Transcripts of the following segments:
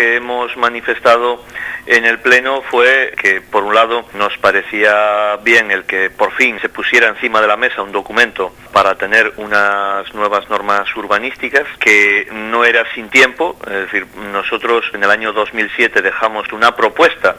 que hemos manifestado en el Pleno fue que, por un lado, nos parecía bien el que por fin se pusiera encima de la mesa un documento para tener unas nuevas normas urbanísticas, que no era sin tiempo. Es decir, nosotros en el año 2007 dejamos una propuesta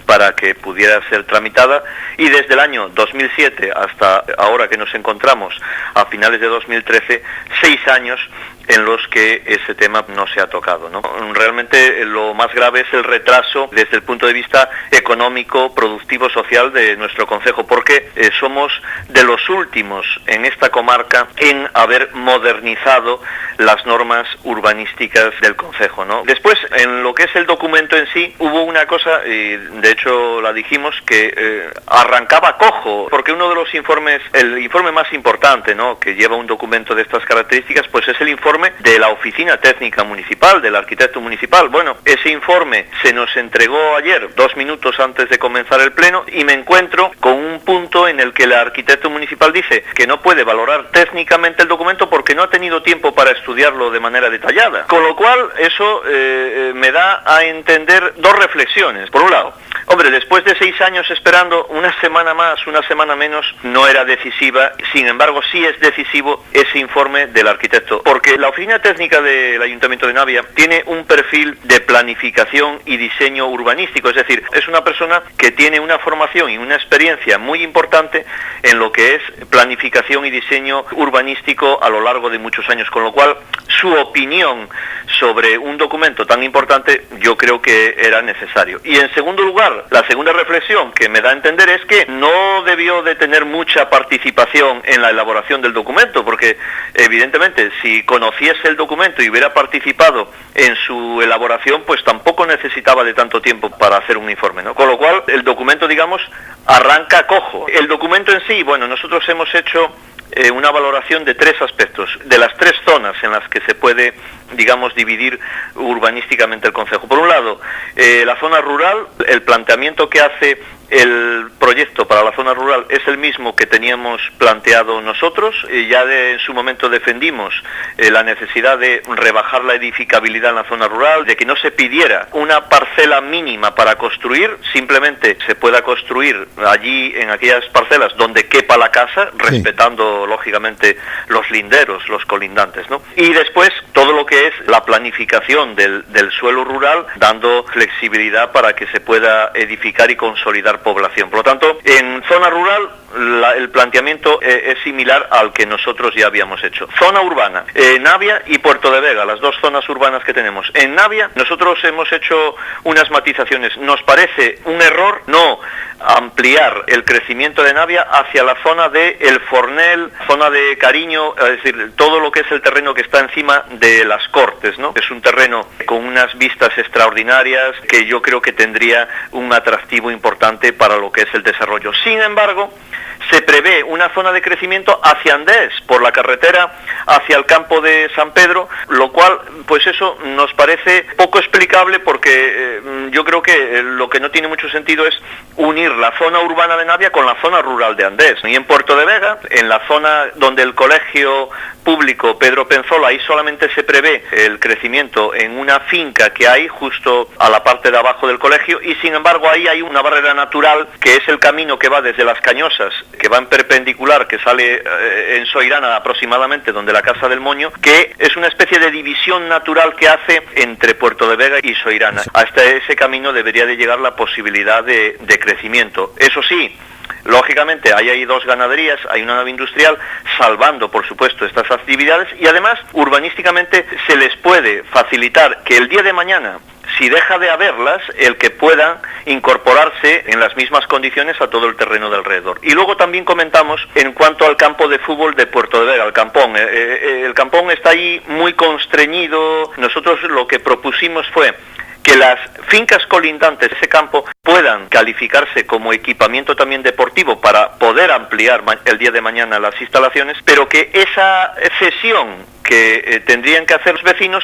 para que pudiera ser tramitada, y desde el año 2007 hasta ahora que nos encontramos a finales de 2013, 6 años en los que ese tema no se ha tocado, ¿no? Realmente lo más grave es el retraso desde el punto de vista económico, productivo, social de nuestro concejo, porque somos de los últimos en esta comarca en haber modernizado las normas urbanísticas del concejo, ¿no? Después, en lo que es el documento en sí, hubo una cosa, y de hecho la dijimos, que arrancaba cojo, porque uno de los informes, el informe más importante, ¿no?, que lleva un documento de estas características, pues es el informe de la Oficina Técnica Municipal, del arquitecto municipal. Bueno, ese informe se nos entregó ayer, 2 minutos antes de comenzar el Pleno, y me encuentro con un punto en el que el arquitecto municipal dice que no puede valorar técnicamente el documento porque no ha tenido tiempo para estudiarlo de manera detallada. Con lo cual, eso me da a entender 2 reflexiones. Por un lado, hombre, después de 6 años esperando, una semana más, una semana menos, no era decisiva. Sin embargo, sí es decisivo ese informe del arquitecto, porque la Oficina Técnica del Ayuntamiento de Navia tiene un perfil de planificación y diseño urbanístico, es decir, es una persona que tiene una formación y una experiencia muy importante en lo que es planificación y diseño urbanístico a lo largo de muchos años, con lo cual su opinión sobre un documento tan importante yo creo que era necesario. Y en segundo lugar, la segunda reflexión que me da a entender es que no debió de tener mucha participación en la elaboración del documento, porque evidentemente si conociese el documento y hubiera participado en su elaboración, pues tampoco necesitaba de tanto tiempo para hacer un informe, ¿no? Con lo cual, el documento, digamos, arranca cojo. El documento en sí, bueno, nosotros hemos hecho una valoración de 3 aspectos, de las 3 zonas en las que se puede, digamos, dividir urbanísticamente el concejo. Por un lado, la zona rural, el planteamiento que hace el proyecto para la zona rural es el mismo que teníamos planteado nosotros. Ya en su momento defendimos la necesidad de rebajar la edificabilidad en la zona rural, de que no se pidiera una parcela mínima para construir, simplemente se pueda construir allí en aquellas parcelas donde quepa la casa, respetando lógicamente los linderos, los colindantes, ¿no? Y después todo lo que es la planificación del suelo rural, dando flexibilidad para que se pueda edificar y consolidar población. Por lo tanto, en zona rural el planteamiento es similar al que nosotros ya habíamos hecho. Zona urbana, Navia y Puerto de Vega, las 2 zonas urbanas que tenemos. En Navia nosotros hemos hecho unas matizaciones. Nos parece un error no ampliar el crecimiento de Navia hacia la zona de El Fornel, zona de Cariño, es decir, todo lo que es el terreno que está encima de las Cortes, ¿no? Es un terreno con unas vistas extraordinarias que yo creo que tendría un atractivo importante para lo que es el desarrollo. Sin embargo, se prevé una zona de crecimiento hacia Andés, por la carretera hacia el campo de San Pedro, lo cual, pues eso nos parece poco explicable, porque yo creo que lo que no tiene mucho sentido es unir la zona urbana de Navia con la zona rural de Andés. Y en Puerto de Vega, en la zona donde el colegio público Pedro Penzola, ahí solamente se prevé el crecimiento en una finca que hay justo a la parte de abajo del colegio, y sin embargo ahí hay una barrera natural que es el camino que va desde Las Cañosas, que va en perpendicular, que sale en Soirana aproximadamente, donde la Casa del Moño, que es una especie de división natural que hace entre Puerto de Vega y Soirana. Hasta ese camino debería de llegar la posibilidad de crecimiento. Eso sí, lógicamente ahí hay 2 ganaderías, hay una nave industrial, salvando por supuesto estas actividades, y además urbanísticamente se les puede facilitar que el día de mañana, si deja de haberlas, el que puedan incorporarse en las mismas condiciones a todo el terreno de alrededor. Y luego también comentamos en cuanto al campo de fútbol de Puerto de Vega, el Campón. El Campón está ahí muy constreñido. Nosotros lo que propusimos fue que las fincas colindantes de ese campo puedan calificarse como equipamiento también deportivo para poder ampliar el día de mañana las instalaciones, pero que esa cesión que tendrían que hacer los vecinos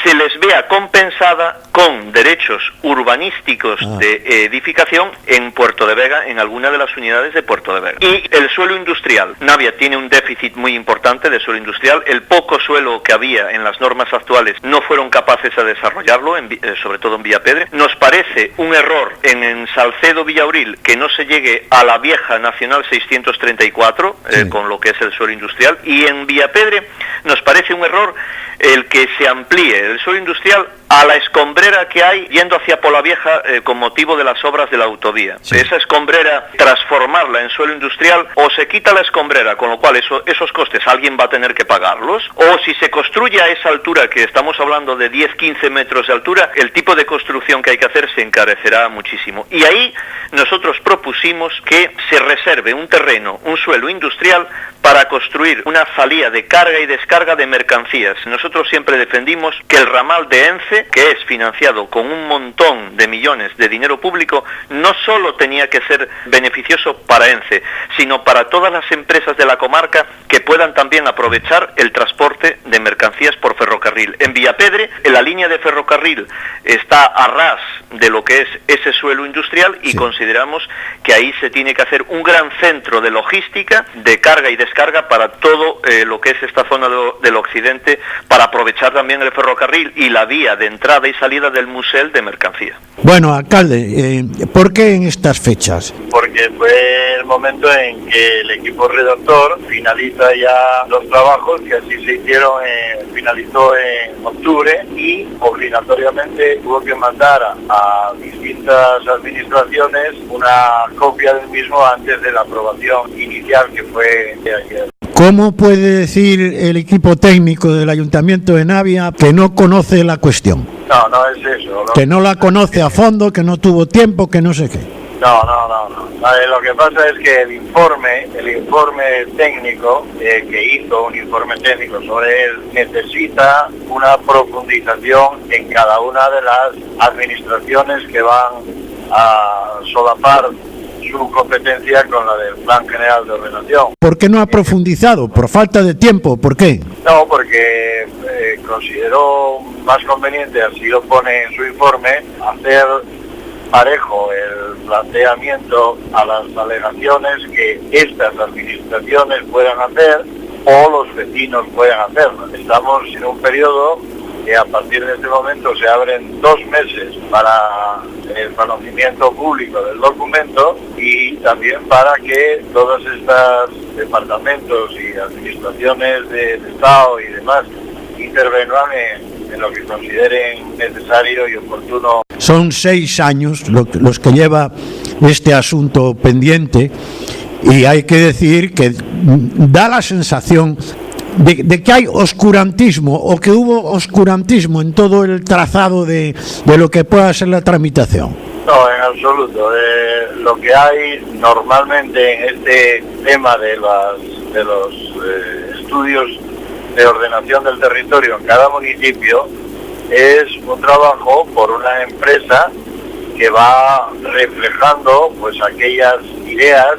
se les vea compensada con derechos urbanísticos de edificación en Puerto de Vega, en alguna de las unidades de Puerto de Vega. Y el suelo industrial. Navia tiene un déficit muy importante de suelo industrial. El poco suelo que había en las normas actuales no fueron capaces de desarrollarlo, sobre todo en Viapedre. Nos parece un error en Salcedo Villauril que no se llegue a la vieja Nacional 634, con lo que es el suelo industrial, y en Viapedre nos parece un error el que se amplíe el suelo industrial a la escombrera que hay yendo hacia Polavieja con motivo de las obras de la autovía. Sí. Esa escombrera, transformarla en suelo industrial, o se quita la escombrera, con lo cual esos costes alguien va a tener que pagarlos, o si se construye a esa altura, que estamos hablando de 10-15 metros de altura, el tipo de construcción que hay que hacer se encarecerá muchísimo. Y ahí nosotros propusimos que se reserve un terreno, un suelo industrial, para construir una salida de carga y descarga de mercancías. Nosotros siempre defendimos que el ramal de Ence, que es financiado con un montón de millones de dinero público, no solo tenía que ser beneficioso para Ence, sino para todas las empresas de la comarca que puedan también aprovechar el transporte de mercancías por ferrocarril. En Viapedre, en la línea de ferrocarril está a ras de lo que es ese suelo industrial y consideramos que ahí se tiene que hacer un gran centro de logística, de carga y descarga para todo lo que es esta zona del occidente, para aprovechar también el ferrocarril y la vía de entrada y salida del Musel de mercancía. Bueno, alcalde, ¿por qué en estas fechas? Porque fue el momento en que el equipo redactor finaliza ya los trabajos, que así se hicieron, finalizó en octubre, y obligatoriamente tuvo que mandar a distintas administraciones una copia del mismo antes de la aprobación inicial, que fue de ayer. ¿Cómo puede decir el equipo técnico del Ayuntamiento de Navia que no conoce la cuestión? No es eso. Que no la conoce a fondo, que no tuvo tiempo, que no sé qué. No. Lo que pasa es que el informe técnico que hizo, un informe técnico sobre él, necesita una profundización en cada una de las administraciones que van a solapar su competencia con la del Plan General de Ordenación. ¿Por qué no ha profundizado? ¿Por falta de tiempo? ¿Por qué? No, porque consideró más conveniente, así lo pone en su informe, hacer parejo el planteamiento a las alegaciones que estas administraciones puedan hacer o los vecinos puedan hacerlo. Estamos en un periodo que a partir de este momento se abren 2 meses para el conocimiento público del documento y también para que todos estos departamentos y administraciones de Estado y demás intervengan en lo que consideren necesario y oportuno. Son 6 años los que lleva este asunto pendiente, y hay que decir que da la sensación de que hay oscurantismo, o que hubo oscurantismo en todo el trazado de lo que pueda ser la tramitación. No, en absoluto. Lo que hay normalmente en este tema de los estudios de ordenación del territorio en cada municipio es un trabajo por una empresa que va reflejando pues aquellas ideas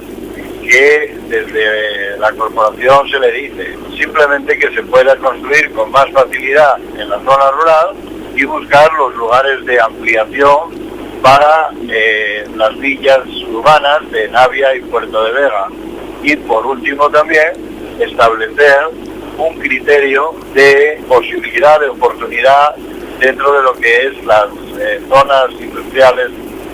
que desde la corporación se le dice simplemente que se pueda construir con más facilidad en la zona rural y buscar los lugares de ampliación para las villas urbanas de Navia y Puerto de Vega. Y por último también establecer un criterio de posibilidad, de oportunidad dentro de lo que es las zonas industriales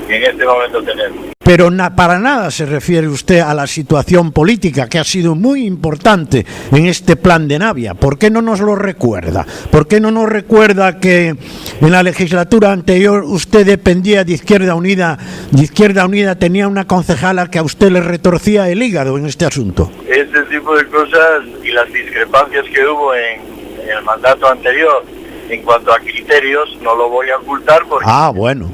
que en este momento tenemos. Pero para nada se refiere usted a la situación política, que ha sido muy importante en este plan de Navia. ¿Por qué no nos lo recuerda? ¿Por qué no nos recuerda que en la legislatura anterior usted dependía de Izquierda Unida? Y Izquierda Unida tenía una concejala que a usted le retorcía el hígado en este asunto. Este tipo de cosas y las discrepancias que hubo en el mandato anterior en cuanto a criterios no lo voy a ocultar porque bueno.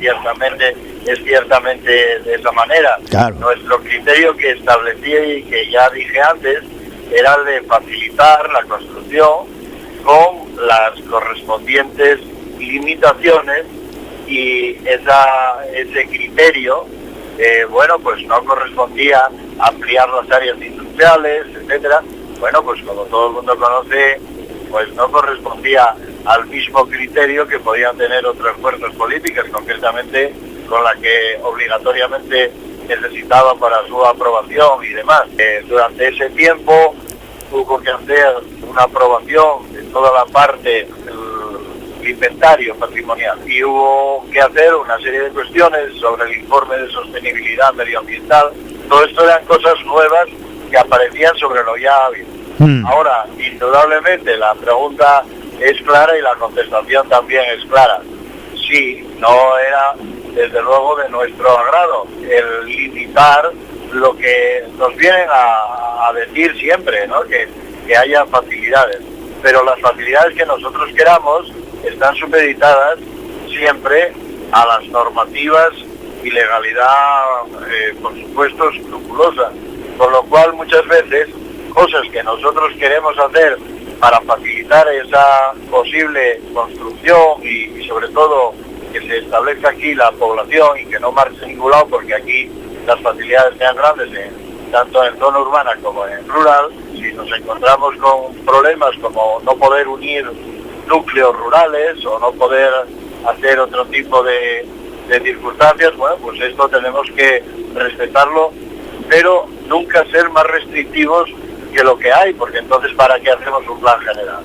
Es ciertamente de esa manera. Claro. Nuestro criterio que establecí y que ya dije antes era el de facilitar la construcción con las correspondientes limitaciones, y ese criterio pues no correspondía a ampliar las áreas industriales, etcétera. Bueno, pues como todo el mundo conoce, pues no correspondía al mismo criterio que podían tener otras fuerzas políticas, concretamente con la que obligatoriamente necesitaba para su aprobación y demás. Durante ese tiempo hubo que hacer una aprobación de toda la parte del inventario patrimonial y hubo que hacer una serie de cuestiones sobre el informe de sostenibilidad medioambiental. Todo esto eran cosas nuevas que aparecían sobre lo ya habido. Ahora, indudablemente, la pregunta es clara y la contestación también es clara. Sí, no era, desde luego, de nuestro agrado el limitar lo que nos vienen a decir siempre, ¿no? Que haya facilidades. Pero las facilidades que nosotros queramos están supeditadas siempre a las normativas y legalidad, por supuesto, escrupulosa. Por lo cual, muchas veces, cosas que nosotros queremos hacer para facilitar esa posible construcción y sobre todo que se establezca aquí la población y que no marche a ningún lado, porque aquí las facilidades sean grandes, tanto en zona urbana como en rural. Si nos encontramos con problemas como no poder unir núcleos rurales o no poder hacer otro tipo de circunstancias, bueno, pues esto tenemos que respetarlo, pero nunca ser más restrictivos que lo que hay, porque entonces ¿para qué hacemos un plan general?